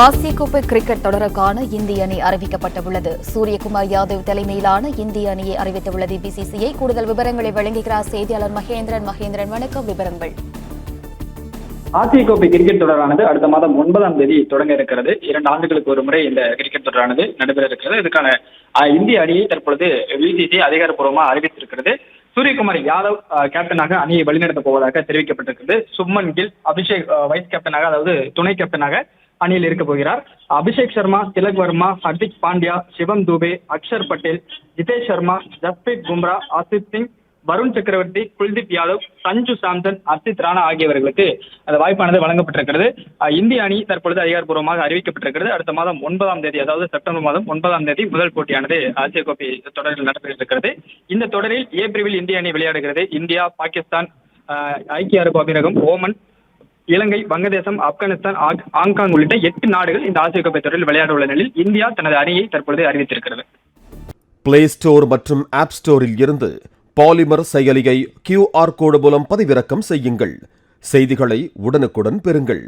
ஆசிய கோப்பை கிரிக்கெட் தொடருக்கான இந்திய அணி அறிவிக்கப்பட்டுள்ளது. சூரியகுமார் யாதவ் தலைமையிலான இந்திய அணியை அறிவித்துள்ளது பிசிசிஐ. கூடுதல் விவரங்களை வழங்குகிறார் செய்தியாளர் மகேந்திரன். வணக்கம், விவரங்கள். ஆசிய கோப்பை கிரிக்கெட் தொடரானது அடுத்த மாதம் 9ஆம் தேதி தொடங்க இருக்கிறது. 2 ஆண்டுகளுக்கு ஒரு முறை இந்த கிரிக்கெட் தொடரானது நடைபெற இருக்கிறது. இதுக்கான இந்திய அணியை தற்பொழுது பிசிசிஐ அதிகாரப்பூர்வமாக அறிவித்திருக்கிறது. சூரியகுமார் யாதவ் கேப்டனாக அணியை வழிநடத்தப் போவதாக தெரிவிக்கப்பட்டிருக்கிறது. சுப்மன் கில், அபிஷேக் வைஸ் கேப்டனாக, அதாவது துணை கேப்டனாக அணியில் இருக்க போகிறார். அபிஷேக் சர்மா, திலக் வர்மா, ஹர்திக் பாண்டியா, சிவம் துபே, அக்ஷர் பட்டேல், ஜிதேஷ் சர்மா, ஜஸ்பிரீத் பும்ரா, ஆசித் சிங், வருண் சக்கரவர்த்தி, குல்தீப் யாதவ், சஞ்சு சாம்சன், ஹர்ஷித் ராணா ஆகியவர்களுக்கு அந்த வாய்ப்பானது வழங்கப்பட்டிருக்கிறது. இந்திய அணி தற்பொழுது அதிகாரப்பூர்வமாக அறிவிக்கப்பட்டிருக்கிறது. அடுத்த மாதம் 9ஆம் தேதி, அதாவது செப்டம்பர் மாதம் 9ஆம் தேதி முதல் போட்டியானது ஆசிய கோப்பை தொடரில் நடைபெற இருக்கிறது. இந்த தொடரில் ஏ பிரிவில் இந்திய அணி விளையாடுகிறது. இந்தியா, பாகிஸ்தான், ஐக்கிய அரபு அமீரகம், ஓமன், இலங்கை, வங்கதேசம், ஆப்கானிஸ்தான், ஹாங்காங் உள்ளிட்ட 8 நாடுகள் இந்த ஆசிய கோப்பை தொடரில் விளையாட உள்ள நிலையில் இந்தியா தனது அணியை தற்பொழுது அறிவித்திருக்கிறது. பிளே ஸ்டோர் மற்றும் ஆப் ஸ்டோரில் இருந்து பாலிமர் செயலியை QR கோடு மூலம் பதிவிறக்கம் செய்யுங்கள். செய்திகளை உடனுக்குடன் பெறுங்கள்.